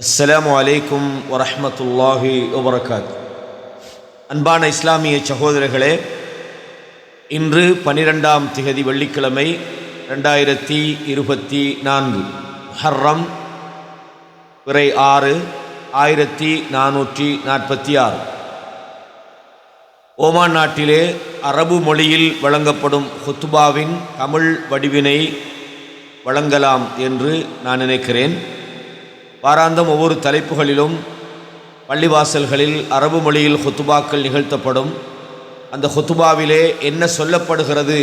அஸ்ஸலாமு அலைக்கும் வரஹ்மத்துல்லாஹி வபரகாத்துஹு. அன்பான இஸ்லாமிய சகோதரர்களே, இன்று 12ஆம் திகதி வெள்ளிக்கிழமை 2024 முஹர்ரம் பிறை 6 1446. ஓமான் நாட்டிலே அரபு மொழியில் வழங்கப்படும் ஹுத்பாவின் தமிழ் வடிவினை வழங்கலாம் என்று நான் நினைக்கிறேன். வாராந்தம் ஒவ்வொரு தலைப்புகளிலும் பள்ளிவாசல்களில் அரபு மொழியில் ஹுத்துபாக்கள் நிகழ்த்தப்படும். அந்த ஹுத்துபாவிலே என்ன சொல்லப்படுகிறது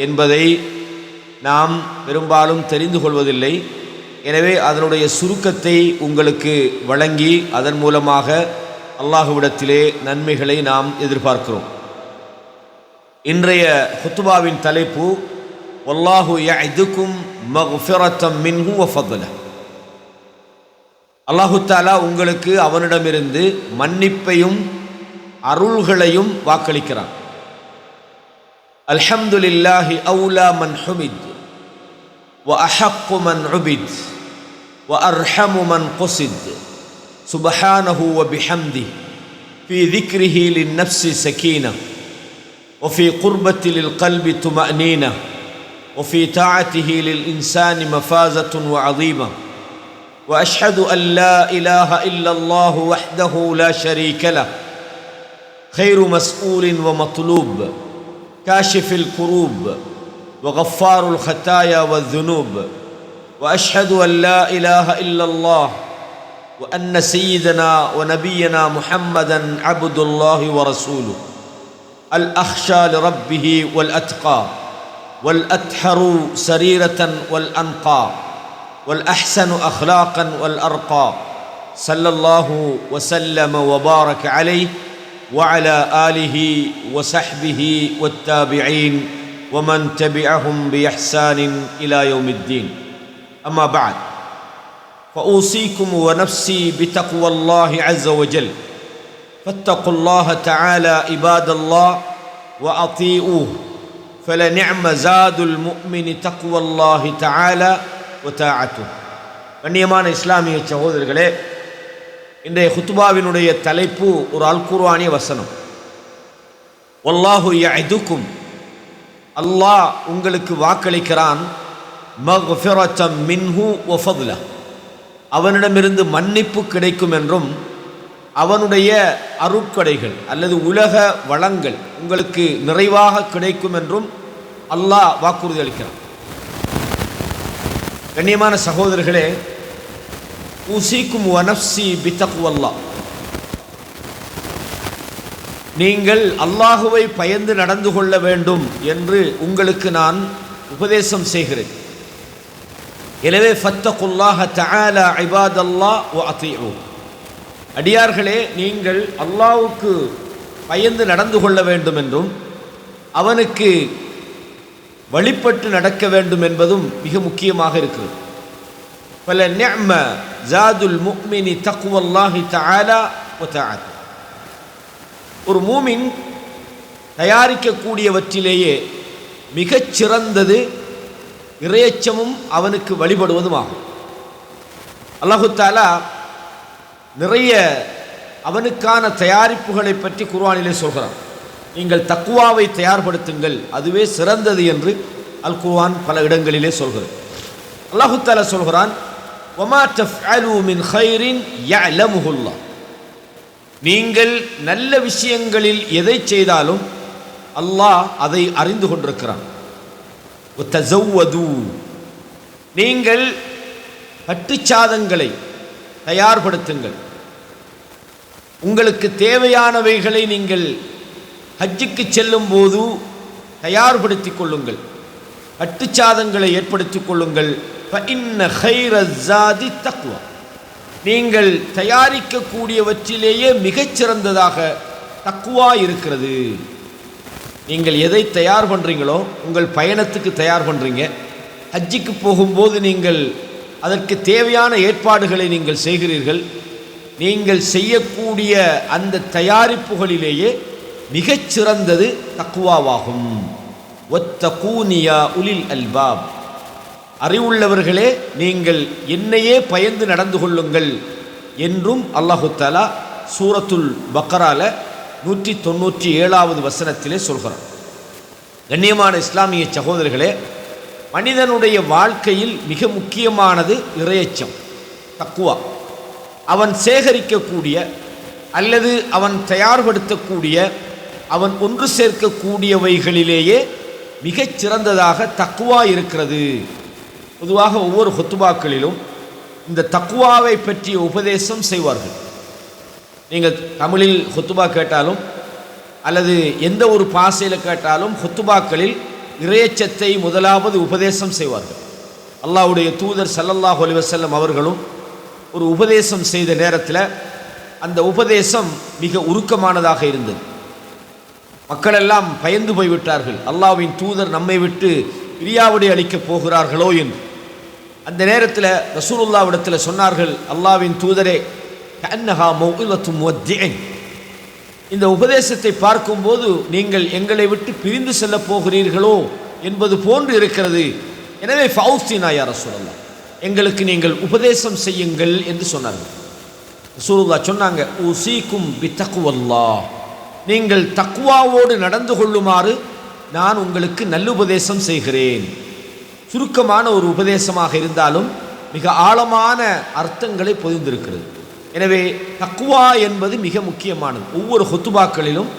என்பதை நாம் பெரும்பாலும் தெரிந்து கொள்வதில்லை. எனவே அதனுடைய சுருக்கத்தை உங்களுக்கு வழங்கி அதன் மூலமாக அல்லாஹ்விடத்திலே நன்மைகளை நாம் எதிர்பார்க்கிறோம். இன்றைய ஹுத்துபாவின் தலைப்பு வல்லாஹு யஅதுக்கும் மக்ஃபிரத்தம் மின்ஹு வ ஃபضலஹ். அல்லாஹு தஆலா உங்களுக்கு அவனிடமிருந்து மன்னிப்பையும் அருள்களையும் வாக்களிக்கிறான். அல்ஹம்துலில்லாஹி அவுலா மன் ஹுமித் வ அஹக்கு மன் உபித் வ அர்ஹமு மன் குஸித் சுப்ஹானஹு வ பிஹம்திஹி ஃபீ ذிக்ரிஹி லின்னஃப்ஸி ஸகீனா வ ஃபீ குர்பத்தி லில்கல்பி துமஅனீனா வ ஃபீ தாஅத்திஹி லில்இன்சானி மஃபாஸத்துன் வ அஸீமா. وأشهد أن لا إله إلا الله وحده لا شريك له خير مسؤول ومطلوب كاشف الكروب وغفار الخطايا والذنوب. وأشهد أن لا إله إلا الله وأن سيدنا ونبينا محمدا عبد الله ورسوله الأخشى لربه والأتقى والأطهر سريرة والأنقى والأحسن أخلاقا والأرقى صلى الله وسلم وبارك عليه وعلى آله وصحبه والتابعين ومن تبعهم بإحسان إلى يوم الدين. أما بعد، فأوصيكم ونفسي بتقوى الله عز وجل، فاتقوا الله تعالى عباد الله وأطيعوه، فلنعم زاد المؤمن تقوى الله تعالى. கண்ணியமான இஸ்லாமிய சகோதரர்களே, இன்றைய குத்துபாவினுடைய தலைப்பு ஒரு அல் குர்ஆனிய வசனம். வல்லாஹு யஅதுக்கும், அல்லாஹ் உங்களுக்கு வாக்களிக்கிறான், மக்ஃபிரத்தம் மின்ஹு வ ஃபضலஹ், அவனிடமிருந்து மன்னிப்பு கிடைக்கும் என்றும் அவனுடைய அருட்கொடைகள் அல்லது உலக வளங்கள் உங்களுக்கு நிறைவாக கிடைக்கும் என்றும் அல்லாஹ் வாக்குறுதி அளிக்கிறான். கண்ணியமான சகோதரர்களே, ஊசிக்கும் வ நஃப்ஸி பித்தக்வல்லாஹ், நீங்கள் அல்லாஹுவை பயந்து நடந்து கொள்ள வேண்டும் என்று உங்களுக்கு நான் உபதேசம் செய்கிறேன். எனவே ஃபத்தகுல்லாஹ தஆலா இபாதல்லாஹ் வ அத்தீஉ, அடியார்களே நீங்கள் அல்லாஹ்வுக்கு பயந்து நடந்து கொள்ள வேண்டும் என்றும் அவனுக்கு வழிபட்டு நடக்க வேண்டும் என்பதும் மிக முக்கியமாக இருக்கிறது. பல நிஅம ஜாதுல் முஃமினி தக்வல்லாஹி தஆலா வ தஆத்து. ஒரு மூமின் தயாரிக்கக்கூடியவற்றிலேயே மிகச் சிறந்தது இறையச்சமும் அவனுக்கு வழிபடுவதுமாகும். அல்லாஹு தஆலா நிறைய அவனுக்கான தயாரிப்புகளை பற்றி குர்ஆனிலே சொல்கிறான். நீங்கள் தக்வாவை தயார்படுத்துங்கள், அதுவே சிறந்தது என்று அல் குர்ஆன் பல இடங்களிலே சொல்கிறது. அல்லாஹு தஆலா சொல்கிறான், வமா தஃஅலு மின் கைரின் யஅலமுஹுல்லாஹ், நீங்கள் நல்ல விஷயங்களில் எதை செய்தாலும் அல்லாஹ் அதை அறிந்து கொண்டிருக்கிறான். வதஸவ்வது, நீங்கள் பட்டுச்சாதங்களை தயார்படுத்துங்கள், உங்களுக்கு தேவையானவைகளை நீங்கள் ஹஜ்ஜுக்கு செல்லும் போது தயார்படுத்திக் கொள்ளுங்கள், பட்டுச்சாதங்களை ஏற்படுத்திக் கொள்ளுங்கள். ஃபஇன்ன கைரஸ்ஸாதி தக்வா, நீங்கள் தயாரிக்கக்கூடியவற்றிலேயே மிகச்சிறந்ததாக தக்வா இருக்கிறது. நீங்கள் எதை தயார் பண்ணுறீங்களோ, உங்கள் பயணத்துக்கு தயார் பண்ணுறீங்க, ஹஜ்ஜுக்கு போகும்போது நீங்கள் அதற்கு தேவையான ஏற்பாடுகளை நீங்கள் செய்கிறீர்கள். நீங்கள் செய்யக்கூடிய அந்த தயாரிப்புகளிலேயே மிகச்சிறந்தது தக்வாவாகும். வத்தகூனியா உலில் அல்பாப், அறிவுள்ளவர்களே நீங்கள் என்னையே பயந்து நடந்து கொள்ளுங்கள் என்றும் அல்லாஹு தஆலா சூரத்துல் பக்ரால 197வது வசனத்திலே சொல்கிறார். கண்ணியமான இஸ்லாமிய சகோதரர்களே, மனிதனுடைய வாழ்க்கையில் மிக முக்கியமானது இறையச்சம், தக்வா. அவன் சேகரிக்கக்கூடிய அல்லது அவன் தயார்படுத்தக்கூடிய அவன் ஒன்று சேர்க்கக்கூடியவைகளிலேயே மிகச் சிறந்ததாக தக்வா இருக்கிறது. பொதுவாக ஒவ்வொரு ஹுத்துபாக்களிலும் இந்த தக்வாவை பற்றிய உபதேசம் செய்வார்கள். நீங்கள் தமிழில் ஹுத்துபா கேட்டாலும் அல்லது எந்த ஒரு பாசையில் கேட்டாலும் ஹுத்துபாக்களில் இறையச்சத்தை முதலாவது உபதேசம் செய்வார்கள். அல்லாஹ்வுடைய தூதர் ஸல்லல்லாஹு அலைஹி வஸல்லம் அவர்களும் ஒரு உபதேசம் செய்த நேரத்தில் அந்த உபதேசம் மிக உருக்கமானதாக இருந்தது. மக்களெல்லாம் பயந்து போய்விட்டார்கள், அல்லாஹ்வின் தூதர் நம்மை விட்டு பிரியாவிடை அளிக்கப் போகிறார்களோ என்று. அந்த நேரத்தில் ரசூலுல்லாஹ்விடத்தில் சொன்னார்கள், அல்லாஹ்வின் தூதரே, கஅன்னஹா மௌஇலத்து முவத்திஇன், இந்த உபதேசத்தை பார்க்கும்போது நீங்கள் எங்களை விட்டு பிரிந்து செல்ல போகிறீர்களோ என்பது போன்று இருக்கிறது. எனவே ஃபௌஸ்தினா யா ரசூலல்லாஹ், எங்களுக்கு நீங்கள் உபதேசம் செய்யுங்கள் என்று சொன்னார்கள். ரசூலுல்லாஹ் சொன்னாங்க, உஸீக்கும் பித்தக்வல்லாஹ், நீங்கள் தக்வாவோடு நடந்து கொள்ளுமாறு நான் உங்களுக்கு நல்லுபதேசம் செய்கிறேன். சுருக்கமான ஒரு உபதேசமாக இருந்தாலும் மிக ஆழமான அர்த்தங்களை பொதிந்திருக்கிறது. எனவே தக்வா என்பது மிக முக்கியமானது. ஒவ்வொரு ஹுத்துபாக்களிலும்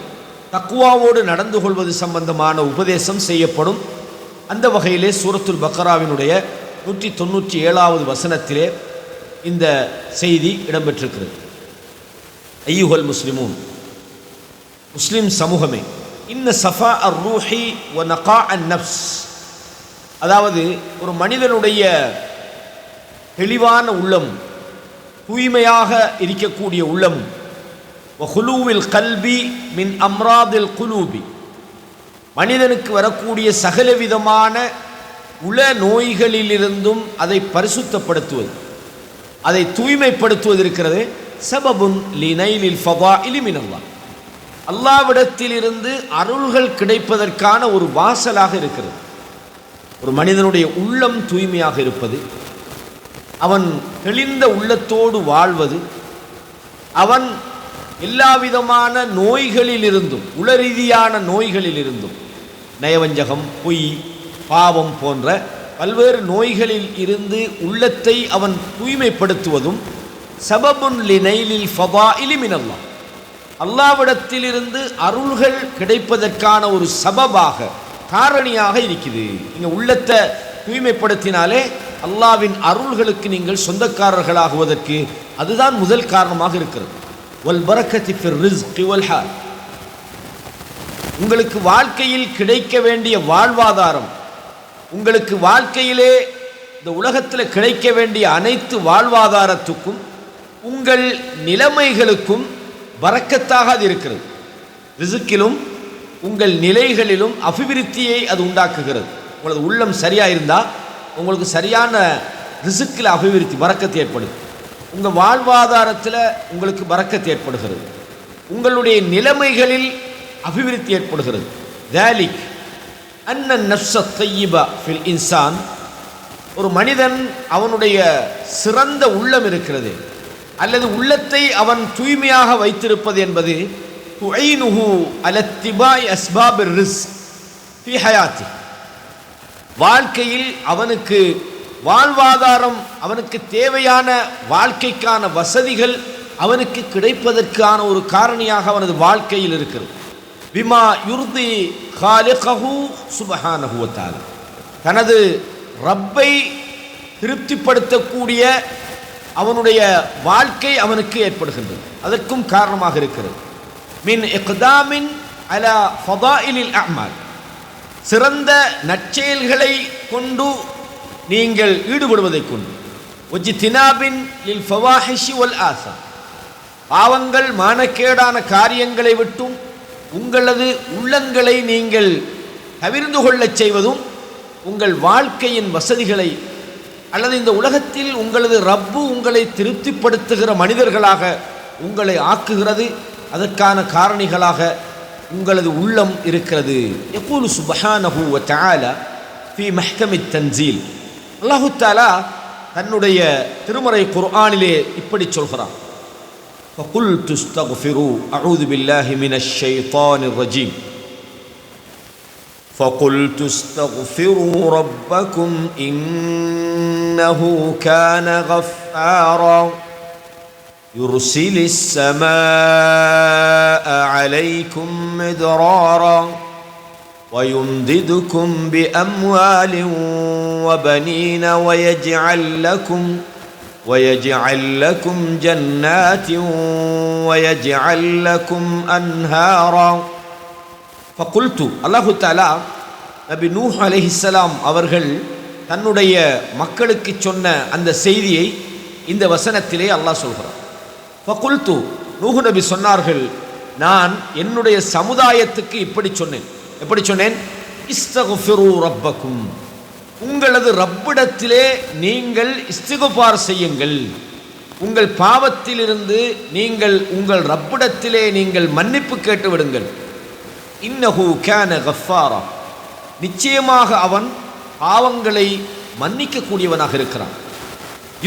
தக்வாவோடு நடந்து கொள்வது சம்பந்தமான உபதேசம் செய்யப்படும். அந்த வகையிலே சூரத்துல் பக்ராவினுடைய 197வது வசனத்திலே இந்த செய்தி இடம்பெற்றிருக்கிறது. ஐயுஹல் முஸ்லிமூன், முஸ்லிம் சமூகமே, இன்ன சஃபா அர் ரூஹி வ நகா அன் நஃப்ஸ், அதாவது ஒரு மனிதனுடைய தெளிவான உள்ளம், தூய்மையாக இருக்கக்கூடிய உள்ளம், வஹுலூவில் கல்பி மின் அம்ராதில் குலூபி, மனிதனுக்கு வரக்கூடிய சகலவிதமான உள நோய்களிலிருந்தும் அதை பரிசுத்தப்படுத்துவது, அதை தூய்மைப்படுத்துவது இருக்கிறது. சபபுன் லினைலில் ஃபதாஇலி மினல்லாஹ், அல்லாஹ்விடத்திலிருந்து அருள்கள் கிடைப்பதற்கான ஒரு வாசலாக இருக்கிறது. ஒரு மனிதனுடைய உள்ளம் தூய்மையாக இருப்பது, அவன் தெளிந்த உள்ளத்தோடு வாழ்வது, அவன் எல்லா விதமான நோய்களிலிருந்தும், உளரீதியான நோய்களிலிருந்தும், நயவஞ்சகம், பொய், பாவம் போன்ற பல்வேறு நோய்களில் இருந்து உள்ளத்தை அவன் தூய்மைப்படுத்துவதும் சபபுன் லினைலில் ஃபதாஇலி மினல்லாஹ், அல்லாஹ்விடத்திலிருந்து அருள்கள் கிடைப்பதற்கான ஒரு சபபாக, காரணியாக இருக்குது. நீங்கள் உள்ளத்தை தூய்மைப்படுத்தினாலே அல்லாஹ்வின் அருள்களுக்கு நீங்கள் சொந்தக்காரர்களாகுவதற்கு அதுதான் முதல் காரணமாக இருக்கிறது. வல் பரக்கத்தி ஃபிர் ரிஸ்கி வல் ஹால், உங்களுக்கு வாழ்க்கையில் கிடைக்க வேண்டிய வாழ்வாதாரம், உங்களுக்கு வாழ்க்கையிலே இந்த உலகத்தில் கிடைக்க வேண்டிய அனைத்து வாழ்வாதாரத்துக்கும் உங்கள் நிலைமைகளுக்கும் பரக்கத்தாக அது இருக்கிறது. ரிஸ்கிலும் உங்கள் நிலைகளிலும் அபிவிருத்தியை அது உண்டாக்குகிறது. உங்களது உள்ளம் சரியாக இருந்தால் உங்களுக்கு சரியான ரிஸ்கில் அபிவிருத்தி, பரக்கத்து ஏற்படுது. உங்கள் வாழ்வாதாரத்தில் உங்களுக்கு பரக்கத்து ஏற்படுகிறது, உங்களுடைய நிலைமைகளில் அபிவிருத்தி ஏற்படுகிறது. தாலிக் அன்ன நஃப்ஸ தய்யிபா ஃபில் இன்சான், ஒரு மனிதன் அவனுடைய சிறந்த உள்ளம் இருக்கிறது அல்லது உள்ளத்தை அவன் தூய்மையாக வைத்திருப்பது என்பது துஐனுஹு அலா இத்திபாஇ அஸ்பாபிர் ரிஸ்க் ஃபீ ஹயாத்தி, வாழ்க்கையில் அவனுக்கு வாழ்வாதாரம், அவனுக்கு தேவையான வாழ்க்கைக்கான வசதிகள் அவனுக்கு கிடைப்பதற்கான ஒரு காரணியாக அவனது வாழ்க்கையில் இருக்கிறது. பிமா யுர்தி காலிகஹு சுப்ஹானஹு வ தஆலா, தனது ரப்பை திருப்திப்படுத்தக்கூடிய அவனுடைய வாழ்க்கை அவனுக்கு ஏற்படுகின்றது, அதற்கும் காரணமாக இருக்கிறது. மின் இக்தாமின் அலா ஃபதாயிலில் அஅமால், சிறந்த நற்செயல்களை கொண்டு நீங்கள் ஈடுபடுவதை கொண்டு, வஜ்தினாபின் லில் ஃபவாஹிஷி வல் ஆஸா, பாவங்கள் மானக்கேடான காரியங்களை விட்டும் உங்களது உள்ளங்களை நீங்கள் தவிர்ந்து கொள்ளச் செய்வதும், உங்கள் வாழ்க்கையின் வசதிகளை அல்லது இந்த உலகத்தில் உங்களது ரப்பு உங்களை திருப்திப்படுத்துகிற மனிதர்களாக உங்களை ஆக்குகிறது. அதற்கான காரணிகளாக உங்களது உள்ளம் இருக்கிறது. யகூலு சுப்ஹானஹு வ தஆலா ஃபீ மஹ்கமித் தன்சீல், அல்லாஹு தஆலா தன்னுடைய திருமறை குர்ஆனிலே இப்படி சொல்கிறான், فقلت استغفروا أعوذ بالله من الشيطان الرجيم فقلت استغفروا ربكم إنه كان غفارا يرسل السماء عليكم مدرارا ويمددكم بأموال وبنين ويجعل لكم جنات ويجعل لكم أنهارا فقلت الله تعالى நபி நூஹ் அலைஹிஸ்ஸலாம் அவர்கள் தன்னுடைய மக்களுக்கு சொன்ன அந்த செய்தியை இந்த வசனத்திலே அல்லாஹ் சொல்கிறார். ஃபகுல்து நூஹ் நபி சொன்னார்கள், நான் என்னுடைய சமுதாயத்துக்கு இப்படி சொன்னேன். எப்படி சொன்னேன்? இஸ்தக்ஃபிரு ரப்பக்கும், உங்களது ரப்பிடத்திலே நீங்கள் இஸ்திக்ஃபார் செய்யுங்கள். உங்கள் பாவத்திலிருந்து நீங்கள் உங்கள் ரப்பிடத்திலே நீங்கள் மன்னிப்பு கேட்டு விடுங்கள். இன்னஹு கான கஃபாரா, நிச்சயமாக அவன் பாவங்களை மன்னிக்க கூடியவனாக இருக்கிறான்.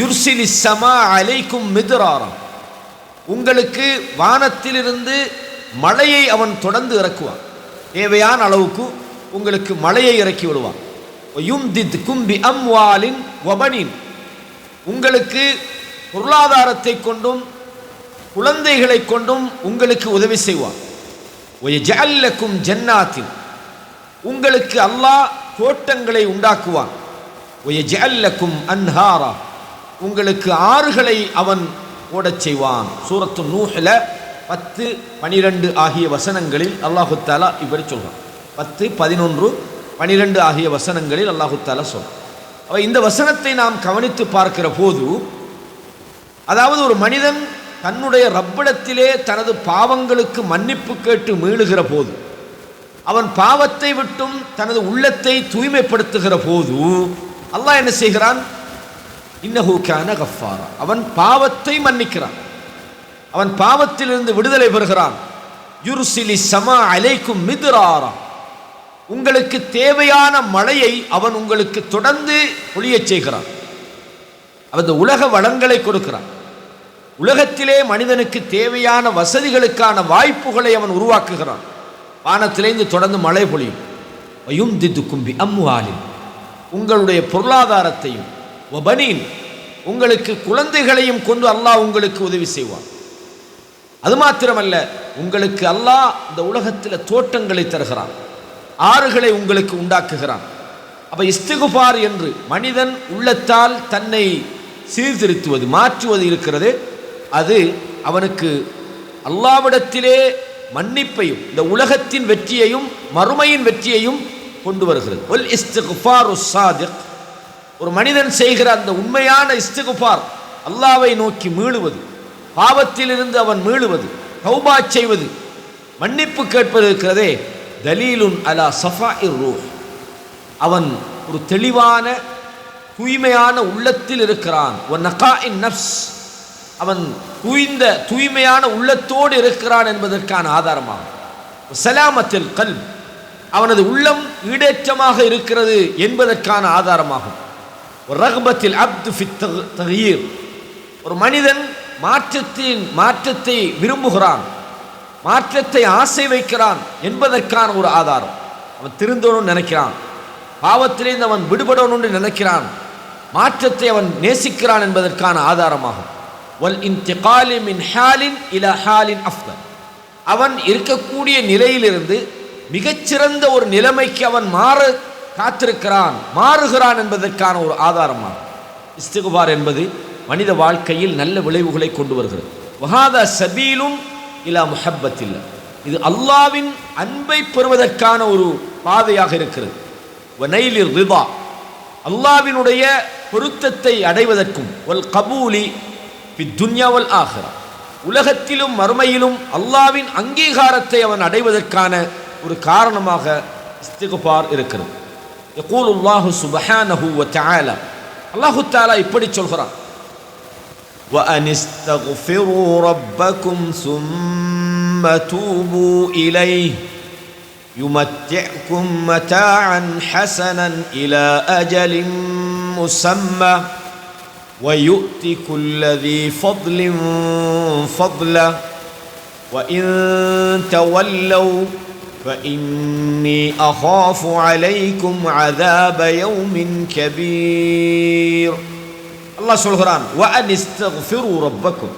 யுர்சிலி ஸமா அலைக்கும் மித்ராரா, உங்களுக்கு வானத்திலிருந்து மழையை அவன் தொடர்ந்து இறக்குவான். தேவையான அளவுக்கு உங்களுக்கு மழையை இறக்கி விடுவான். யும்தித்கும் பிஅம்வாலின் வபனின், உங்களுக்கு பொருளாதாரத்தை கொண்டும் குழந்தைகளை கொண்டும் உங்களுக்கு உதவி செய்வான். வயஜஅல் லக்கும் ஜன்னாத்தின், உங்களுக்கு அல்லாஹ் தோட்டங்களை உண்டாக்குவான். வயஜஅல் லக்கும் அன்ஹாரா, உங்களுக்கு ஆறுகளை அவன் ஓடச் செய்வான். சூரத்து நூஹ்ல 10, 12 ஆகிய வசனங்களில் அல்லாஹு தஆலா இப்படி சொல்றான். 10, 11, 12 ஆகிய வசனங்களில் அல்லாஹு தஆலா சொல்றான். அப்ப இந்த வசனத்தை நாம் கவனித்து பார்க்கிற போது, அதாவது ஒரு மனிதன் தன்னுடைய ரப்பிடத்திலே தனது பாவங்களுக்கு மன்னிப்பு கேட்டு மீளுகிற போது, அவன் பாவத்தை விட்டும் தனது உள்ளத்தை தூய்மைப்படுத்துகிற போது அல்லாஹ் என்ன செய்கிறான்? இன்னஹு கான கஃபாரா, அவன் பாவத்தை மன்னிக்கிறான், அவன் பாவத்திலிருந்து விடுதலை பெறுகிறான். யுர்சிலி ஸமா அலைக்கும் மித்ராரா, உங்களுக்கு தேவையான மழையை அவன் உங்களுக்கு தொடர்ந்து பொழியச் செய்கிறான். அவன் உலக வளங்களை கொடுக்கிறான். உலகத்திலே மனிதனுக்கு தேவையான வசதிகளுக்கான வாய்ப்புகளை அவன் உருவாக்குகிறான். வானத்திலேந்து தொடர்ந்து மழை பொழியும். வயும்திதுக்கும் பிஅம்வாலின், உங்களுடைய பொருளாதாரத்தையும், வபனீன், உங்களுக்கு குழந்தைகளையும் கொண்டு அல்லாஹ் உங்களுக்கு உதவி செய்வான். அது மாத்திரமல்ல, உங்களுக்கு அல்லாஹ் இந்த உலகத்தில் தோட்டங்களை தருகிறான், ஆறுகளை உங்களுக்கு உண்டாக்குகிறான். அப்ப இஸ்திக்ஃபார் என்று மனிதன் உள்ளத்தால் தன்னை சீர்திருத்துவது, மாற்றுவது இருக்கிறது, அது அவனுக்கு அல்லாஹ்விடத்திலே மன்னிப்பையும் இந்த உலகத்தின் வெற்றியையும் மறுமையின் வெற்றியையும் கொண்டு வருகிறது. வல் இஸ்திக்ஃபாரு ஸாதிக், ஒரு மனிதன் செய்கிற அந்த உண்மையான இஸ்திக்ஃபார், அல்லாஹ்வை நோக்கி மீளுவது, பாவத்திலிருந்து அவன் மீளுவது, தௌபா செய்வது, மன்னிப்பு கேட்பது இருக்கிறதே, தலீலுன் அலா ஸஃபாஇர் ரூஹ், அவன் ஒரு தெளிவான தூய்மையான உள்ளத்தில் இருக்கிறான். வ நகாஇன் நஃப்ஸ், அவன் தூய்மையான உள்ளத்தோடு இருக்கிறான் என்பதற்கான ஆதாரமாகும். சலாமத்தில் கல்ப், அவனது உள்ளம் ஈடேற்றமாக இருக்கிறது என்பதற்கான ஆதாரமாகும். ரக்பத்தில் அப்து ஃபித் தக்யீர், ஒரு மனிதன் மாற்றத்தை விரும்புகிறான், மாற்றத்தை ஆசை வைக்கிறான் என்பதற்கான ஒரு ஆதாரம். அவன் திருந்தணும்னு நினைக்கிறான், பாவத்திலிருந்து அவன் விடுபடணும்னு நினைக்கிறான், மாற்றத்தை அவன் நேசிக்கிறான் என்பதற்கான ஆதாரமாகும். வல் இன்திகாலி மின் ஹாலின் இலா ஹாலின் அஃதல், அவன் இருக்கக்கூடிய நிலையிலிருந்து மிகச்சிறந்த ஒரு நிலைமைக்கு அவன் மாறுகிறான் என்பதற்கான ஒரு ஆதாரமாகும். இஸ்திக்ஃபார் என்பது மனித வாழ்க்கையில் நல்ல விளைவுகளை கொண்டு வருகிறது. வஹாதா சபீலுன் இலா முஹப்பத்தில்லா, இது அல்லாஹ்வின் அன்பை பெறுவதற்கான ஒரு பாதையாக இருக்கிறது. வனைலிர் ரிதா, அல்லாஹ்வினுடைய பொருத்தத்தை அடைவதற்கும், வல் கபூலி ஃபி துன்யா வல் ஆখিরা, உலகத்திலும் மறுமையிலும் அல்லாஹ்வின் அங்கீகாரத்தை அவன் அடைவதற்கான ஒரு காரணமாக இஸ்திக்ஃபார் இருக்கிறது. யகூலுல்லாஹு சுப்ஹானஹு வ தஆலா, அல்லாஹ் தஆலா இப்படி சொல்கிறான், وَأَنِ اسْتَغْفِرُوا رَبَّكُمْ ثُمَّ تُوبُوا إِلَيْهِ يُمَتِّعْكُمْ مَتَاعًا حَسَنًا إِلَى أَجَلٍ مُّسَمًّى وَيُؤْتِ كُلَّ ذِي فَضْلٍ فَضْلَهُ وَإِن تَوَلَّوْا فَإِنِّي أَخَافُ عَلَيْكُمْ عَذَابَ يَوْمٍ كَبِيرٍ. அல்லாஹ் சொல்கிறான், وَأَنِ اسْتَغْفِرُوا رَبَّكُمْ,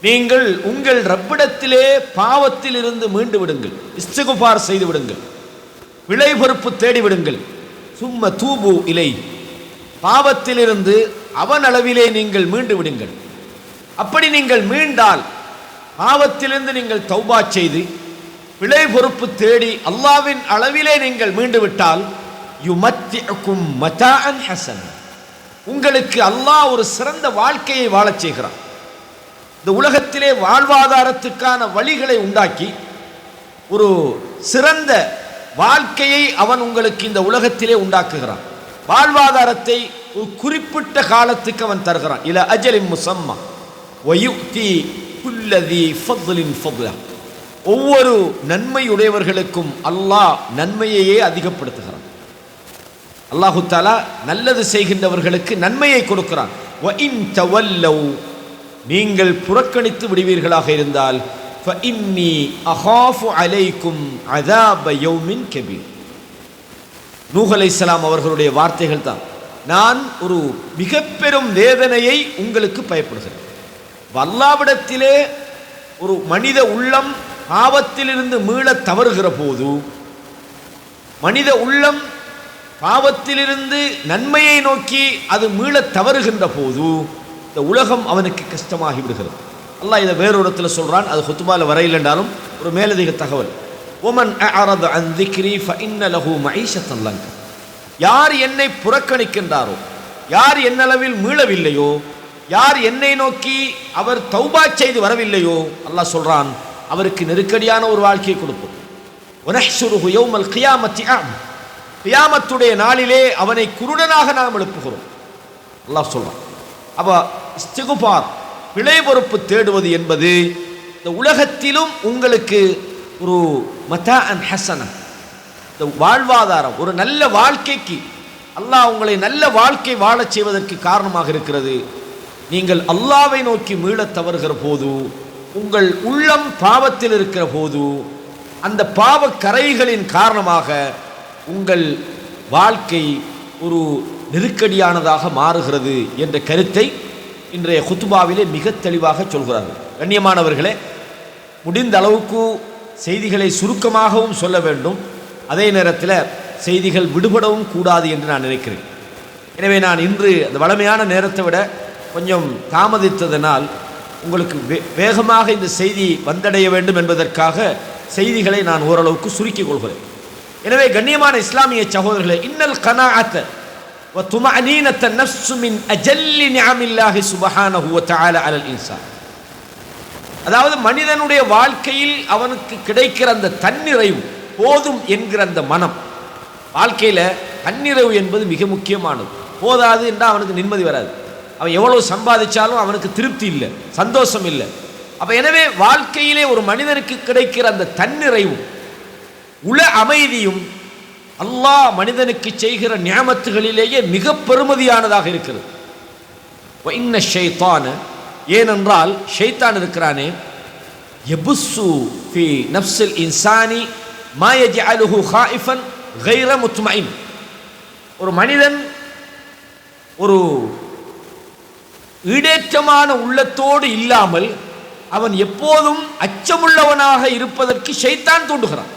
நீங்கள் உங்கள் ரப்பிடத்திலே பாவத்தில் இருந்து மீண்டு விடுங்கள், இஸ்திக்ஃபார் செய்து விடுங்கள், விளை பொறுப்பு தேடி விடுங்கள். சும்ம தூபு இலை, பாவத்திலிருந்து அவன் அளவிலே நீங்கள் மீண்டு விடுங்கள். அப்படி நீங்கள் மீண்டால், பாவத்திலிருந்து நீங்கள் தௌபா செய்து விளை பொறுப்பு தேடி அல்லாஹ்வின் அளவிலே நீங்கள் மீண்டு விட்டால், யுமத்திஉக்கும் மதாஅன் ஹஸன், உங்களுக்கு அல்லாஹ் ஒரு சிறந்த வாழ்க்கையை வாழச் செய்கிறான். இந்த உலகத்திலே வாழ்வாதாரத்துக்கான வழிகளை உண்டாக்கி ஒரு சிறந்த வாழ்க்கையை அவன் உங்களுக்கு இந்த உலகத்திலே உண்டாக்குகிறான். வாழ்வாதாரத்தை ஒரு குறிப்பிட்ட காலத்துக்கு அவன் தருகிறான். இல அஜலின் முஸம்மா வயுக்தி குல்லதி ஃபத்லின் ஃபத்லா, ஒவ்வொரு நன்மையுடையவர்களுக்கும் அல்லாஹ் நன்மையையே அதிகப்படுத்துகிறான். அல்லாஹு தஆலா நல்லது செய்கின்றவர்களுக்கு நன்மையை கொடுக்கிறான். வ இன் தவல்லவ், நீங்கள் புறக்கணித்து விடுவீர்களாக இருந்தால், ஃபஇன்னி அகாஃபு அலைக்கும் அஸாப யௌமின் கபீர். நூஹ் அலைஹிஸ்ஸலாம் அவர்களுடைய வார்த்தைகள் தான், நான் ஒரு மிக பெரும் வேதனையை உங்களுக்கு பயப்படுகிறேன். அல்லாஹ்விடத்திலே ஒரு மனித உள்ளம் பாவத்திலிருந்து மீள தவறுகிற போது, மனித உள்ளம் பாவத்திலிருந்து நன்மையை நோக்கி அது மீள தவறுகின்ற போது, இந்த உலகம் அவனுக்கு கஷ்டமாகி விடுகிறது. அல்லாஹ் இதை வேறு இடத்துல சொல்றான், அது ஹுத்பால வரையில்லைன்றாலும் ஒரு மேலதிக தகவல். ஒமன் அஅரத அன் ذிக்ரி ஃபஇன்ன லஹு மஈஷத்தன் லங்க, யார் என்னை புறக்கணிக்கின்றாரோ, யார் என்னளவில் மீளவில்லையோ, யார் என்னை நோக்கி அவர் தௌபா செய்து வரவில்லையோ, அல்லாஹ் சொல்றான் அவருக்கு நெருக்கடியான ஒரு வாழ்க்கையை கொடுப்போம். வனஹ்ஷுருஹு யௌமல் கியாமத்தி அஅம், கியாமத்துடைய நாளிலே அவனை குருடனாக நாம் எழுப்புகிறோம். அல்லாஹ் சொல்றான். அப்ப இஸ்திக்ஃபார், பிழை பொறுப்பு தேடுவது என்பது இந்த உலகத்திலும் உங்களுக்கு ஒரு மதாஅன் ஹஸனா, இந்த வாழ்வாதாரம், ஒரு நல்ல வாழ்க்கைக்கு அல்லாஹ் உங்களை நல்ல வாழ்க்கை வாழச் செய்வதற்கு காரணமாக இருக்கிறது. நீங்கள் அல்லாஹ்வை நோக்கி மீளத் தவறுகிற போது, உங்கள் உள்ளம் பாவத்தில் இருக்கிற போது, அந்த பாவ கரைகளின் காரணமாக உங்கள் வாழ்க்கை ஒரு நெருக்கடியானதாக மாறுகிறது என்ற கருத்தை இன்றைய குத்துபாவிலே மிக தெளிவாக சொல்கிறார்கள். கண்ணியமானவர்களே, முடிந்த அளவுக்கு செய்திகளை சுருக்கமாகவும் சொல்ல வேண்டும், அதே நேரத்தில் செய்திகள் விடுபடவும் கூடாது என்று நான் நினைக்கிறேன். எனவே நான் இன்று அந்த வளமையான நேரத்தை விட கொஞ்சம் தாமதித்ததனால் உங்களுக்கு வேகமாக இந்த செய்தி வந்தடைய வேண்டும் என்பதற்காக செய்திகளை நான் ஓரளவுக்கு சுருக்கிக் கொள்கிறேன். எனவே கண்ணியமான இஸ்லாமிய சகோதரர்களே, இன்னல் கனாஅத்த வ துமஅனீனத்த நஃப்ஸு மின் அஜல்லி நிஅமில்லாஹி சுப்ஹானஹு வ தஆலா அலல் இன்சான், அதாவது மனிதனுடைய வாழ்க்கையில் அவனுக்கு கிடைக்கிற அந்த தன்னிறைவு, போதும் என்கிற அந்த மனம், வாழ்க்கையில் தன்னிறைவு என்பது மிக முக்கியமானது. போதாது என்றால் அவனுக்கு நிம்மதி வராது. அவன் எவ்வளவு சம்பாதிச்சாலும் அவனுக்கு திருப்தி இல்லை, சந்தோஷம் இல்லை. அப்போ எனவே வாழ்க்கையிலே ஒரு மனிதனுக்கு கிடைக்கிற அந்த தன்னிறைவும் உள அமைதியும் அல்லாஹ் மனிதனுக்கு செய்கிற நியாமத்துகளிலேயே மிக பெருமதியானதாக இருக்கிறது. இன்ன ஷைத்தான, ஏனென்றால் ஷைத்தான் இருக்கிறானே, யபுஸ்ஸு ஃபி நஃப்ஸில் இன்சானி மா யஜஅலுஹு ஹாயிஃபன் கைர முத்மஇன், ஒரு மனிதன் ஒரு ஈடேற்றமான உள்ளத்தோடு இல்லாமல் அவன் எப்போதும் அச்சமுள்ளவனாக இருப்பதற்கு ஷைத்தான் தூண்டுகிறான்.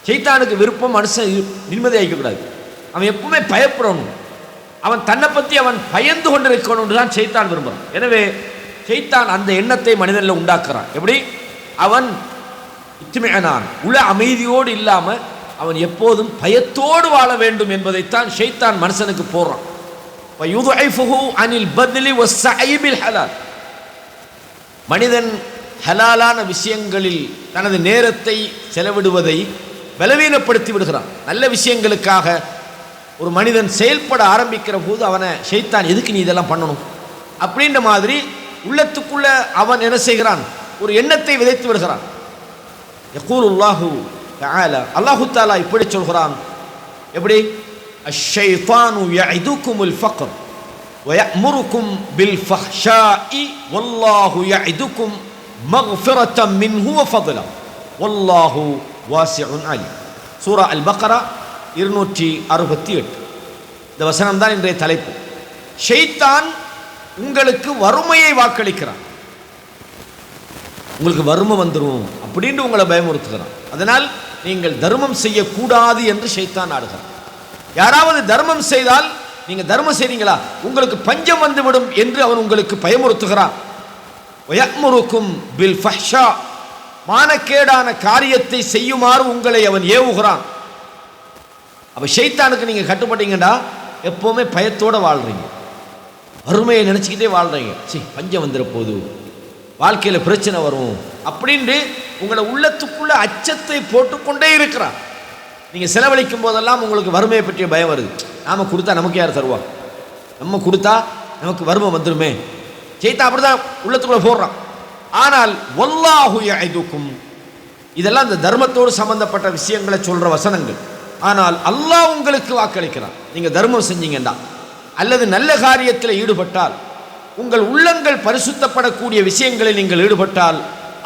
ஷைத்தானுக்கு விருப்பம் மனுஷன் நிம்மதியாகக்கூடாது, அவன் எப்பவுமே பயப்படணும், அவன் தன்னை பற்றி அவன் பயந்து கொண்டிருக்கணும் என்று தான் ஷைத்தான் விரும்புகிறான். எனவே ஷைத்தான் அந்த எண்ணத்தை மனிதனில் உண்டாக்குறான். எப்படி? அவன் இத்மிஅனான், உள அமைதியோடு இல்லாமல் அவன் எப்போதும் பயத்தோடு வாழ வேண்டும் என்பதைத்தான் ஷைத்தான் மனுஷனுக்கு போடுறான். அனில் பத்லி வஸ்ஸஇ பில் ஹலால், மனிதன் ஹலாலான விஷயங்களில் தனது நேரத்தை செலவிடுவதை பலவீனப்படுத்தி விடுகிறான். நல்ல விஷயங்களுக்காக ஒரு மனிதன் செயல்பட ஆரம்பிக்கிற போது அவனை ஷைத்தான் எதுக்கு நீ இதெல்லாம் பண்ணணும் அப்படின்ற மாதிரி உள்ளத்துக்குள்ள அவன் என்ன செய்கிறான், ஒரு எண்ணத்தை விதைத்து விடுகிறான். யகூலுல்லாஹு தஆலா, அல்லாஹு தஆலா இப்படி சொல்கிறான். எப்படி? அஷ்ஷைத்தானு யஇதுகுமுல் ஃபக்ர் وَيَأْمُرُكُمْ بِالْفَحْشَاءِ وَاللَّهُ يَعِدُكُمْ مَغْفِرَةً مِنْهُ وَفَضْلًا وَاللَّهُ وَاسِعٌ عَلِيمٌ. சூரா அல் பக்ரா 268. இந்த வசனம் தான் இன்றைய தலைப்பு. ஷைத்தான் உங்களுக்கு வறுமையை வாக்களிக்கிறான். உங்களுக்கு வறுமை வந்துடும் அப்படின்னு உங்களை பயமுறுத்துகிறான். அதனால் நீங்கள் தர்மம் செய்யக்கூடாது என்று ஷைத்தான் ஆடுகிறான். யாராவது தர்மம் செய்தால் நீங்க தர்மம் செய்றீங்களா உங்களுக்கு பஞ்சம் வந்துவிடும் என்று அவன் உங்களுக்கு பயமுறுத்துகிறான். வயமுருக்கும் பில் ஃபஹ்ஷா, மானக்கேடான காரியத்தை செய்யுமாறு உங்களை அவன் ஏவுகிறான். அப்ப ஷைத்தானுக்கு நீங்க கட்டுப்பட்டீங்கடா எப்பவுமே பயத்தோட வாழ்றீங்க, வறுமையை நினைச்சுக்கிட்டே வாழ்றீங்க. சரி பஞ்சம் வந்துட போது, வாழ்க்கையில் பிரச்சனை வரும் அப்படின்னு உங்களை உள்ளத்துக்குள்ள அச்சத்தை போட்டுக்கொண்டே இருக்கிறான். நீங்கள் செலவழிக்கும் போதெல்லாம் உங்களுக்கு வறுமையை பற்றிய பயம் வருது. நாம் கொடுத்தா நமக்கு யார் தருவா, நம்ம கொடுத்தா நமக்கு வறுமை வந்துடுமே, செய்தா அப்படிதான் உள்ளத்துக்குள்ள போடுறான். ஆனால் வல்லாஹு யஇதுக்கும், இதெல்லாம் இந்த தர்மத்தோடு சம்பந்தப்பட்ட விஷயங்களை சொல்ற வசனங்கள். ஆனால் அல்லாஹ் உங்களுக்கு வாக்களிக்கிறான். நீங்கள் தர்மம் செஞ்சீங்கண்டா அல்லது நல்ல காரியத்தில் ஈடுபட்டால், உங்கள் உள்ளங்கள் பரிசுத்தப்படக்கூடிய விஷயங்களில் நீங்கள் ஈடுபட்டால்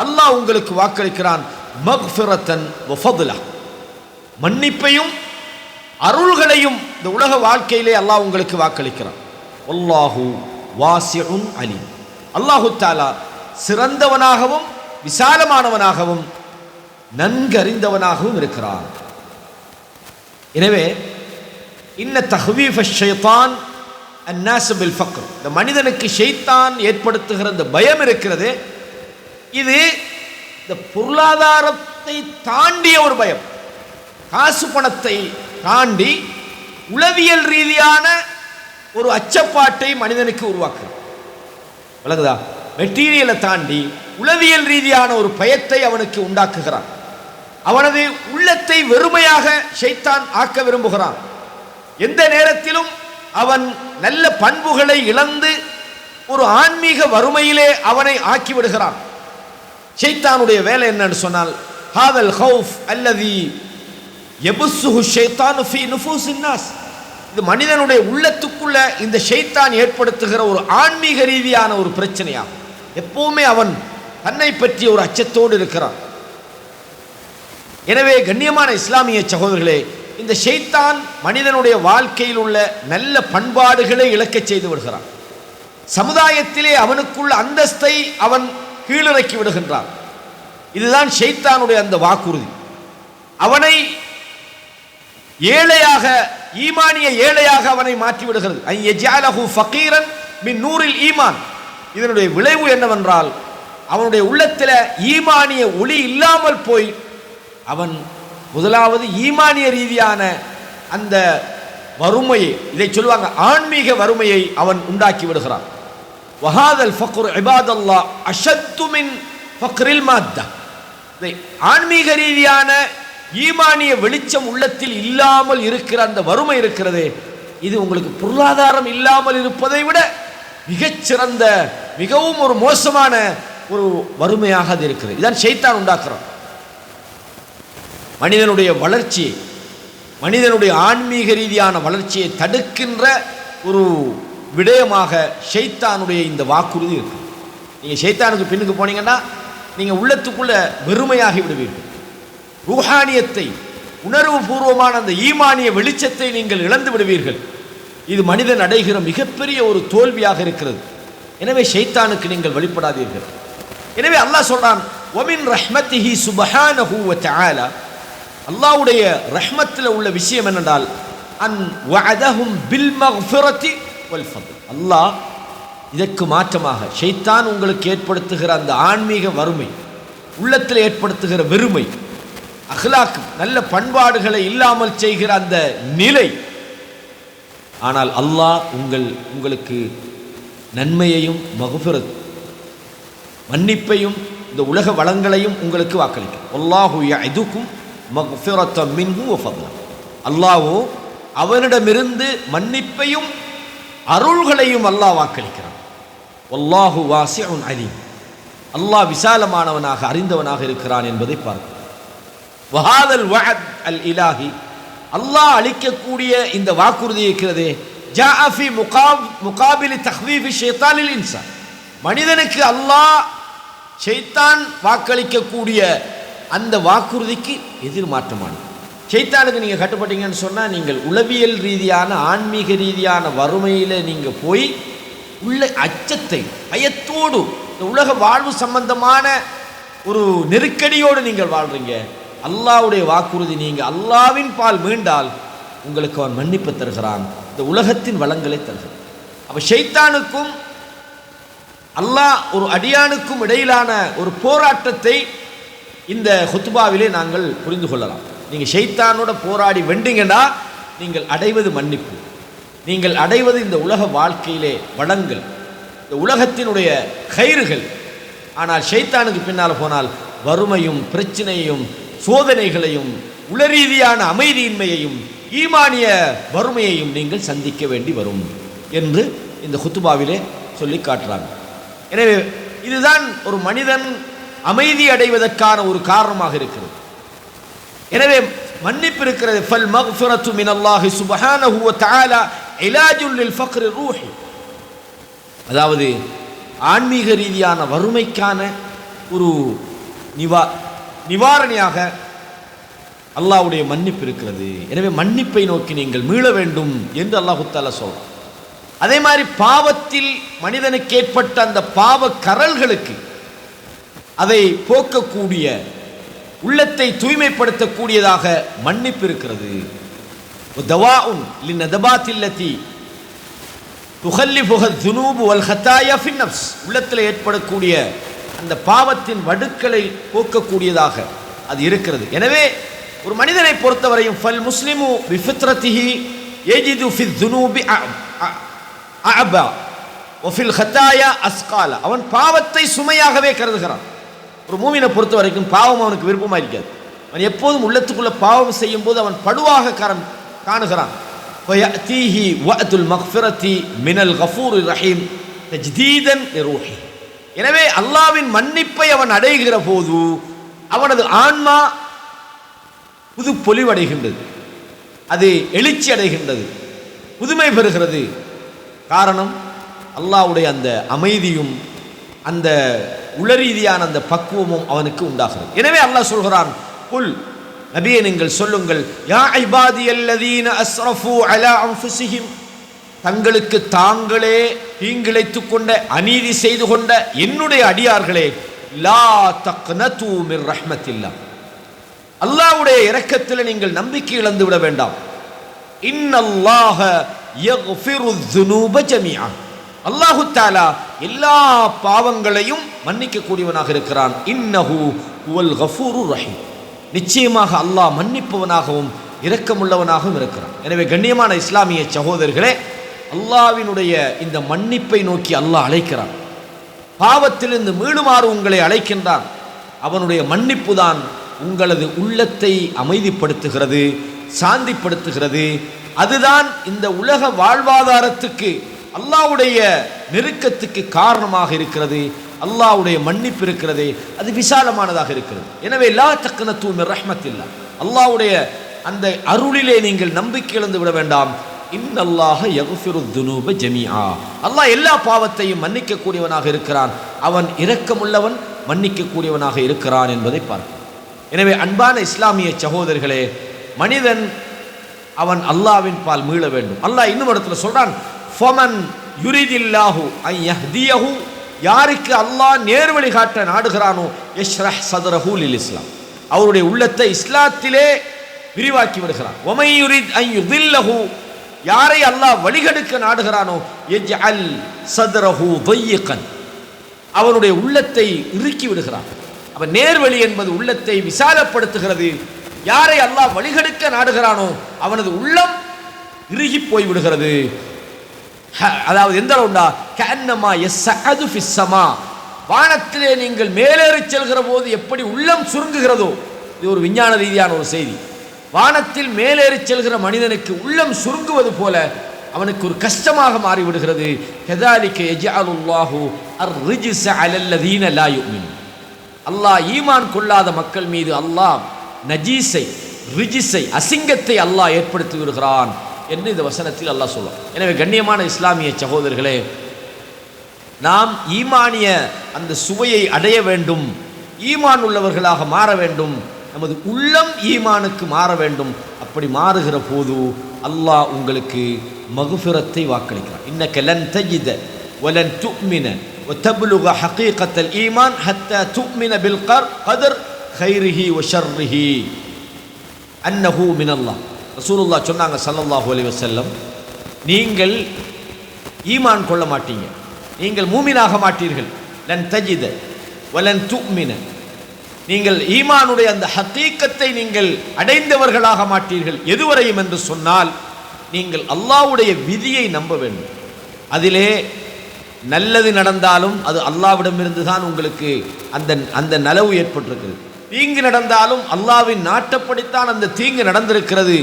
அல்லாஹ் உங்களுக்கு வாக்களிக்கிறான் மக்ஃபிரத்தன் வ ஃபத்லா, மன்னிப்பையும் அருள்களையும் இந்த உலக வாழ்க்கையிலே அல்லாஹ் உங்களுக்கு வாக்களிக்கிறான். வல்லாஹு வாசிஉன் அலீம், அல்லாஹு தஆலா சிறந்தவனாகவும் விசாலமானவனாகவும் நன்கறிந்தவனாகவும் இருக்கிறான். எனவே இன்ன தஹ்வீஃப ஷைத்தான் அன்னாஸ் பில் ஃபக்ர், இந்த மனிதனுக்கு ஷைத்தான் ஏற்படுத்துகிற இந்த பயம் இருக்கிறது, இது இந்த பொருளாதாரத்தை தாண்டிய ஒரு பயம். காசு பணத்தை தாண்டி உளவியல் ரீதியான ஒரு அச்சப்பாட்டை மனிதனுக்கு உருவாக்குறது. விளங்குதா? மெட்டீரியலை தாண்டி உளவியல் ரீதியான ஒரு பயத்தை அவனுக்கு உண்டாக்குகிறான். அவனது உள்ளத்தை வெறுமையாக ஷைத்தான் ஆக்க விரும்புகிறான். எந்த நேரத்திலும் அவன் நல்ல பண்புகளை இழந்து ஒரு ஆன்மீக வறுமையிலே அவனை ஆக்கிவிடுகிறான். ஷைத்தானுடைய வேலை என்னன்னு சொன்னால், ஹாதல் ஹவுஃப் அல்லதி யபுஸ்ஸுஹு ஷைத்தானு ஃபீ நுஃபூஸின் நாஸ், இது மனிதனுடைய உள்ளத்துக்குள்ள இந்த ஷைத்தான் ஏற்படுத்துகிற ஒரு ஆன்மீக ரீதியான ஒரு பிரச்சனையாகும். எப்பவுமே அவன் தன்னை பற்றிய ஒரு அச்சத்தோடு இருக்கிறான். எனவே கண்ணியமான இஸ்லாமிய சகோதரர்களே, இந்த ஷைத்தான் மனிதனுடைய வாழ்க்கையில் உள்ள நல்ல பண்பாடுகளை இழக்கச் செய்து விடுகிறான். சமுதாயத்திலே அவனுக்குள்ள அந்தஸ்தை அவன் கீழிறக்கி விடுகின்றான். இதுதான் ஷைத்தானுடைய அந்த வாக்குறுதி. அவனை ஏழையாக, ஈமானிய ஏழையாக அவனை மாற்றி விடுகிறது. ஐயஜஅலஹு ஃபகீரன் மின் நூரில் ஈமான். இதனுடைய விளைவு என்னவென்றால், அவனுடைய உள்ளத்தில் ஈமானிய ஒளி இல்லாமல் போய் அவன் முதலாவது ஈமானிய ரீதியான அந்த வறுமையை, இதை சொல்லுவாங்க ஆன்மீக வறுமையை அவன் உண்டாக்கி விடுகிறான். வஹாதல் ஃபக்ர் இபாதல்லாஹ் அஷத்து மின் ஃபக்ரில் மாத்தா, ஆன்மீக ரீதியான ஈமானிய வெளிச்சம் உள்ளத்தில் இல்லாமல் இருக்கிற அந்த வறுமை இருக்கிறது, இது உங்களுக்கு பொருளாதாரம் இல்லாமல் இருப்பதை விட மிகச்சிறந்த, மிகவும் ஒரு மோசமான ஒரு வறுமையாக அது இருக்கிறது. இதான் ஷைத்தான் உண்டாக்குறான். மனிதனுடைய வளர்ச்சி, மனிதனுடைய ஆன்மீக ரீதியான வளர்ச்சியை தடுக்கின்ற ஒரு விடயமாக ஷைத்தானுடைய இந்த வாக்குறுதி இருக்கு. நீங்கள் ஷைத்தானுக்கு பின்னுக்கு போனீங்கன்னா நீங்கள் உள்ளத்துக்குள்ள வெறுமையாகி விடுவீர்கள். ரூஹானியத்தை, உணர்வு பூர்வமான அந்த ஈமானிய வெளிச்சத்தை நீங்கள் இழந்து விடுவீர்கள். இது மனிதன் அடைகிற மிகப்பெரிய ஒரு தோல்வியாக இருக்கிறது. எனவே ஷைத்தானுக்கு நீங்கள் வழிபடாதீர்கள். எனவே அல்லாஹ் சொல்றான், வமின் ரஹ்மத்திஹி சுப்ஹானஹு வ தஆலா, அல்லாஹ்வுடைய ரஹ்மத்தில் உள்ள விஷயம் என்னென்றால், அன் வஅதஹும் பில் மக்ஃபிரத்தி வல் ஃபத்ல், அல்லாஹ் இதற்கு மாற்றமாக ஷைத்தான் உங்களுக்கு ஏற்படுத்துகிற அந்த ஆன்மீக வறுமை, உள்ளத்தில் ஏற்படுத்துகிற வெறுமை, அஹ்லாக் நல்ல பண்பாடுகளை இல்லாமல் செய்கிற அந்த நிலை, ஆனால் அல்லாஹ் உங்களுக்கு நன்மையையும் மக்ஃபிரத் மன்னிப்பையும் இந்த உலக வளங்களையும் உங்களுக்கு வாக்களிக்கும். வல்லாஹு யஇதுக்கும் மக்ஃபிரத்தம் மின்ஹு வ ஃபத்லா, அல்லாஹ் அவனிடமிருந்து மன்னிப்பையும் அருள்களையும் அல்லாஹ் வாக்களிக்கிறான். வல்லாஹு வாசிஉன் அலீம், அல்லாஹ் விசாலமானவனாக அறிந்தவனாக இருக்கிறான் என்பதை பார்க்கிறோம். வஹாதல் வஅத் அல் இலாஹி, அல்லாஹ் அளிக்கக்கூடிய இந்த வாக்குறுதி இருக்கிறதே, ஜாஅ ஃபி முகாபிலி தஹ்வீஃபி ஷைத்தானில் இன்சான். மனிதனுக்கு அல்லாஹ் ஷைத்தான் வாக்களிக்கக்கூடிய அந்த வாக்குறுதிக்கு எதிர்மாற்றமானது. ஷைத்தானுக்கு நீங்கள் கட்டுப்பட்டீங்கன்னு சொன்னால் நீங்கள் உளவியல் ரீதியான ஆன்மீக ரீதியான வறுமையில் நீங்கள் போய் உள்ள அச்சத்தை பயத்தோடு இந்த உலக வாழ்வு சம்பந்தமான ஒரு நெருக்கடியோடு நீங்கள் வாழ்றீங்க. அல்லாஹ்வுடைய வாக்குறுதி, நீங்கள் அல்லாஹ்வின் பால் மீண்டால் உங்களுக்கு அவன் மன்னிப்பு தருகிறான், இந்த உலகத்தின் வளங்களை தருகிறான். அப்போ ஷைத்தானுக்கும் அல்லாஹ் ஒரு அடியானுக்கும் இடையிலான ஒரு போராட்டத்தை இந்த ஹுத்பாவிலே நாங்கள் புரிந்து கொள்ளலாம். நீங்கள் ஷைத்தானோட போராடி வென்றீங்கன்னா நீங்கள் அடைவது மன்னிப்பு, நீங்கள் அடைவது இந்த உலக வாழ்க்கையிலே வளங்கள், இந்த உலகத்தினுடைய கயிறுகள். ஆனால் ஷைத்தானுக்கு பின்னால் போனால் வறுமையும் பிரச்சனையும் சோதனைகளையும் உளரீதியான அமைதியின்மையையும் ஈமானிய வறுமையையும் நீங்கள் சந்திக்க வேண்டி வரும் என்று இந்த ஹுத்பாவிலே சொல்லி காட்டுறாங்க. எனவே இதுதான் ஒரு மனிதன் அமைதி அடைவதற்கான ஒரு காரணமாக இருக்கிறது. எனவே மன்னிப்பு இருக்கிறது. ஃபல் மக்ஃபிரத்து மினல்லாஹி சுப்ஹானஹு வ தஆலா இலாஜுல் லில் ஃபக்ர் ரூஹி, அதாவது ஆன்மீக ரீதியான வறுமைக்கான ஒரு நிவாரணியாக அல்லாஹ்வுடைய மன்னிப்பு இருக்கிறது. எனவே மன்னிப்பை நோக்கி நீங்கள் மீள வேண்டும் என்று அல்லாஹ் தஆலா சொல்றார். அதே மாதிரி பாவத்தில் மனிதனுக்கு ஏற்பட்ட அந்த பாவ கரல்களுக்கு அதை போக்கக்கூடிய, உள்ளத்தை தூய்மைப்படுத்தக்கூடியதாக மன்னிப்பு இருக்கிறது. தவாஉன் லின்னதபாத்தில்லதி துகல்லிஃபுஹ ذுனூபு வல் ஹதாயா ஃபின் நஃப்ஸ், உள்ளத்தில் ஏற்படக்கூடிய அந்த பாவத்தின் வடுக்களை போக்கக்கூடியதாக அது இருக்கிறது. எனவே ஒரு மனிதனை பொறுத்தவரையும் ஃபல் முஸ்லிமு பிஃபித்ரதிஹி யஜிது ஃபி ذுனூபி அஅபா வ ஃபில் ஹதாயா அஸ்காலா, அவன் பாவத்தை சுமையாகவே கருதுகிறான். ஒரு மூமினை பொறுத்த வரைக்கும் பாவம் அவனுக்கு விருப்பமாக இருக்காது. அவன் எப்போதும் உள்ளத்துக்குள்ள பாவம் செய்யும் போது அவன் படுவாக காணுகிறான். வயஅதீஹி வஅதுல் மக்ஃபிரதி மினல் கஃபூரிர் ரஹீம் தஜ்தீதன் லிரூஹி, எனவே அல்லாஹ்வின் மன்னிப்பை அவன் அடைகிற போது அவனது ஆன்மா புது பொலிவடைகின்றது, அது எழுச்சி அடைகின்றது, புதுமை பெறுகிறது. காரணம் அல்லாஹ்வுடைய அந்த அமைதியும் அந்த உளரீதியான அந்த பக்குவமும் அவனுக்கு உண்டாகிறது. எனவே அல்லாஹ் சொல்கிறான், குல் நபியே நீங்கள் சொல்லுங்கள், யா இபாதியல்லதீன அஸ்ரஃபு அலா அன்ஃபுஸிஹிம், தங்களுக்கு தாங்களே தீங்கிழைத்துக் கொண்ட அநீதி செய்து கொண்ட என்னுடைய அடியார்களே, லா தக்னது மிர் ரஹ்மத்தில்லாஹ், அல்லாஹ்வுடைய இரக்கத்தில் நீங்கள் நம்பிக்கை இழந்து விட வேண்டாம். இன்னல்லாஹ யக்ஃபிரு ذுனூப ஜமீஆ, அல்லாஹு தஆலா எல்லா பாவங்களையும் மன்னிக்க கூடியவனாக இருக்கிறான். இன்னஹு ஹுவல் கஃபூருர் ரஹீம், நிச்சயமாக அல்லாஹ் மன்னிப்பவனாகவும் இரக்கமுள்ளவனாகவும் இருக்கிறான். எனவே கண்ணியமான இஸ்லாமிய சகோதரர்களே, அல்லாஹ்வினுடைய இந்த மன்னிப்பை நோக்கி அல்லாஹ் அழைக்கிறான். பாவத்திலிருந்து மீளுமாறு உங்களை அழைக்கின்றான். அவனுடைய மன்னிப்பு தான் உங்களது உள்ளத்தை அமைதிப்படுத்துகிறது, சாந்திப்படுத்துகிறது. அதுதான் இந்த உலக வாழ்வாதாரத்துக்கு அல்லாஹ்வுடைய நெருக்கத்துக்கு காரணமாக இருக்கிறது. அல்லாஹ்வுடைய மன்னிப்பு இருக்கிறது, அது விசாலமானதாக இருக்கிறது. எனவே லா தக்னது மிர் ரஹ்மத்தில்லாஹ், அல்லாஹ்வுடைய அந்த அருளிலே நீங்கள் நம்பிக்கை இழந்து விட வேண்டாம். இன்னல்லாஹ யக்ஃபிரு ذுனூப ஜமீஆ, அல்லாஹ் எல்லா பாவத்தையும் மன்னிக்க கூடியவனாக இருக்கிறான். அவன் இரக்கமுள்ளவன், மன்னிக்க கூடியவனாக இருக்கிறான் என்பதை பார்க்கிறோம். எனவே அன்பான இஸ்லாமிய சகோதரர்களே, மனிதன் அவன் அல்லாஹ்வின் பால் மீள வேண்டும். அல்லாஹ் இன்னும் இடத்துல சொல்றான், ஃபமன் யுரிதில்லாஹு அன் யஹ்தியஹு, யாருக்கு அல்லாஹ் நேர்வழி காட்ட நாடுகிறானோ யஷ்ரஹ் சத்ரஹு லில் இஸ்லாம், அவருடைய உள்ளத்தை இஸ்லாத்திலே விரிவாக்கி விடுகிறான். வமை யுரித் அன் யுதில்லஹு, யாரை அல்லாஹ் வழிகெடுக்க நாடுகிறானோ யஜ்அல் சத்ரஹு ضيقன், அவனுடைய உள்ளத்தை இறுக்கி விடுகிறான். அப்ப நேர்வழி என்பது உள்ளத்தை விசாலப்படுத்துகிறது. யாரை அல்லாஹ் வழிகெடுக்க நாடுகிறானோ அவனது உள்ளம் இறுகி போய் விடுகிறது. அதாவது எந்த அளவுண்டா, கஅன்னமா யஸ்அது ஃபிஸ் ஸமா, வானத்திலே நீங்கள் மேலேறி செல்கிற போது எப்படி உள்ளம் சுருங்குகிறதோ, இது ஒரு விஞ்ஞான ரீதியான ஒரு செய்தி. வானத்தில் மேலேறி செல்கிற மனிதனுக்கு உள்ளம் சுருங்குவது போல அவனுக்கு ஒரு கஷ்டமாக மாறிவிடுகிறது. கதாலிக யஜ்அலுல்லாஹு அர்-ரிஜ்ஸ அலல்லதீன லா யுமினூன், அல்லாஹ் ஈமான் கொள்ளாத மக்கள் மீது அல்லாஹ் நஜீஸை, ரிஜிஸை, அசிங்கத்தை அல்லாஹ் ஏற்படுத்தி விடுகிறான் என்று இந்த வசனத்தில் அல்லாஹ் சொல்றான். எனவே கண்ணியமான இஸ்லாமிய சகோதரர்களே, நாம் ஈமானிய அந்த சுவையை அடைய வேண்டும், ஈமான் உள்ளவர்களாக மாற வேண்டும், நமது உள்ளம் ஈமானுக்கு மாற வேண்டும். அப்படி மாறுகிற போது அல்லாஹ் உங்களுக்கு மக்ஃபிரத்தை வாக்களிக்கிறார். இன்னக லன் தஜித வலன் துமின வதப்லுக ஹகீகத்தல் ஈமான் ஹத்தா துமின பில் கதர் கைரிஹி வஷர்ரிஹி அன்னஹு மினல்லாஹ். ரசூலுல்லாஹ் சொன்னாங்க ஸல்லல்லாஹு அலைஹி வஸல்லம், நீங்கள் ஈமான் கொள்ள மாட்டீங்க, நீங்கள் மூமினாக மாட்டீர்கள். லன் தஜித வலன் துமின, நீங்கள் ஈமானுடைய அந்த ஹகீகத்தை நீங்கள் அடைந்தவர்களாக மாட்டீர்கள். எதுவரையும் என்று சொன்னால், நீங்கள் அல்லாஹ்வுடைய விதியை நம்ப வேண்டும். அதிலே நல்லது நடந்தாலும் அது அல்லாஹ்விடமிருந்து தான் உங்களுக்கு அந்த நலவு ஏற்பட்டிருக்கிறது. தீங்கு நடந்தாலும் அல்லாஹ்வின் நாட்டப்படித்தான் அந்த தீங்கு நடந்திருக்கிறது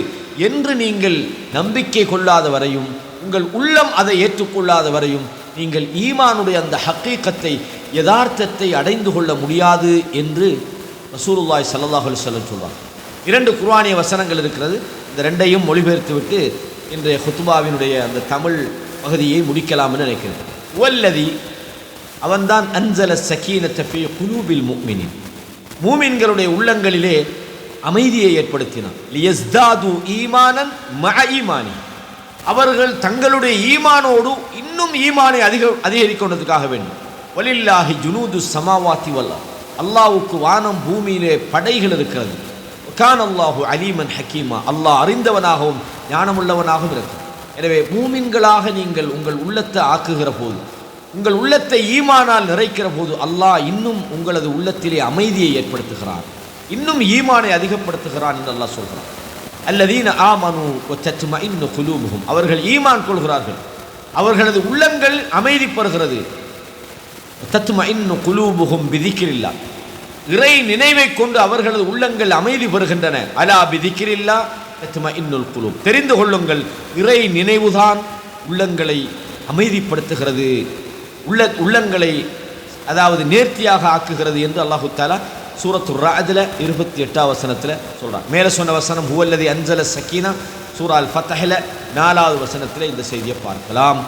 என்று நீங்கள் நம்பிக்கை கொள்ளாத வரையும், உங்கள் உள்ளம் அதை ஏற்றுக்கொள்ளாத வரையும் நீங்கள் ஈமானுடைய அந்த ஹக்கீகத்தை யதார்த்தத்தை அடைந்து கொள்ள முடியாது என்று ரசூலுல்லாஹி ஸல்லல்லாஹு அலைஹி வஸல்லம் சொல்றாங்க. 2 குர்ஆனிய வசனங்கள் இருக்கிறது. இந்த ரெண்டையும் மொழிபெயர்த்து விட்டு இன்றைய ஹுத்பாவினுடைய அந்த தமிழ் பகுதியை முடிக்கலாம்னு நினைக்கிறேன். வல்லதி, அவன்தான் அன்ஸல ஸகீனத ஃபீ குலூபில் முஃமினீன், மூமின்களுடைய உள்ளங்களிலே அமைதியை ஏற்படுத்தினான். லியஸ்தாது ஈமானன் மஅ ஈமானி, அவர்கள் தங்களுடைய ஈமானோடு இன்னும் ஈமானை அதிகரிக்கிறதுக்காக வேண்டும். வலில்லாஹி ஜுனூது ஸமாவாத்தி வல் அர்த், அல்லாஹ்வுக்கு வானம் பூமியிலே படைகள் இருக்கிறது. கான அல்லாஹு அலீமன் ஹக்கீமா, அல்லாஹ் அறிந்தவனாகவும் ஞானமுள்ளவனாகவும் இருக்கிறார். எனவே மூமின்களாக நீங்கள் உங்கள் உள்ளத்தை ஆக்குகிற போது, உங்கள் உள்ளத்தை ஈமானால் நிறைக்கிற போது அல்லாஹ் இன்னும் உங்களது உள்ளத்திலே அமைதியை ஏற்படுத்துகிறார், இன்னும் ஈமானை அதிகப்படுத்துகிறான் என்று அல்லாஹ் சொல்கிறான். அல்லதீன ஆமனு வதத்மஇன்னு குலூபுஹும், அவர்கள் ஈமான் கொள்கிறார்கள், அவர்களது உள்ளங்கள் அமைதி பெறுகிறது. தத்மஇன்னு குலூபுஹும் பிதிக்ரில்லாஹ், இறை நினைவை கொண்டு அவர்களது உள்ளங்கள் அமைதி பெறுகின்றன. அலா பிதிக்ரில்லாஹ் தத்மஇன்னுல் குலூப், தெரிந்து கொள்ளுங்கள், இறை நினைவுதான் உள்ளங்களை அமைதிப்படுத்துகிறது, உள்ளங்களை அதாவது நேர்த்தியாக ஆக்குகிறது என்று அல்லாஹு தஆலா சூரத்து ரஅத்ல 28 வசனத்தில் சொல்றான். மேலே சொன்ன வசனம் ஹுவல்லதி அன்ஸல ஸகீனா, சூரா அல் ஃபத்ஹ்ல 4வது வசனத்தில் இந்த செய்தியை பார்க்கலாம்.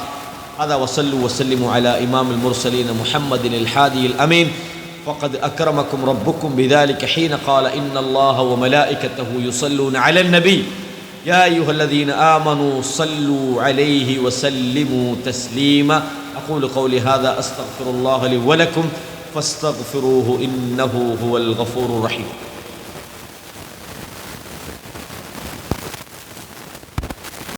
هذا وصلوا وسلموا على إمام المرسلين محمد الحادي الأمين فقد أكرمكم ربكم بذلك حين قال إن الله وملائكته يصلون على النبي يا أيها الذين آمنوا صلوا عليه وسلموا تسليما. أقول قولي هذا أستغفر الله لي ولكم فاستغفروه إنه هو الغفور الرحيم.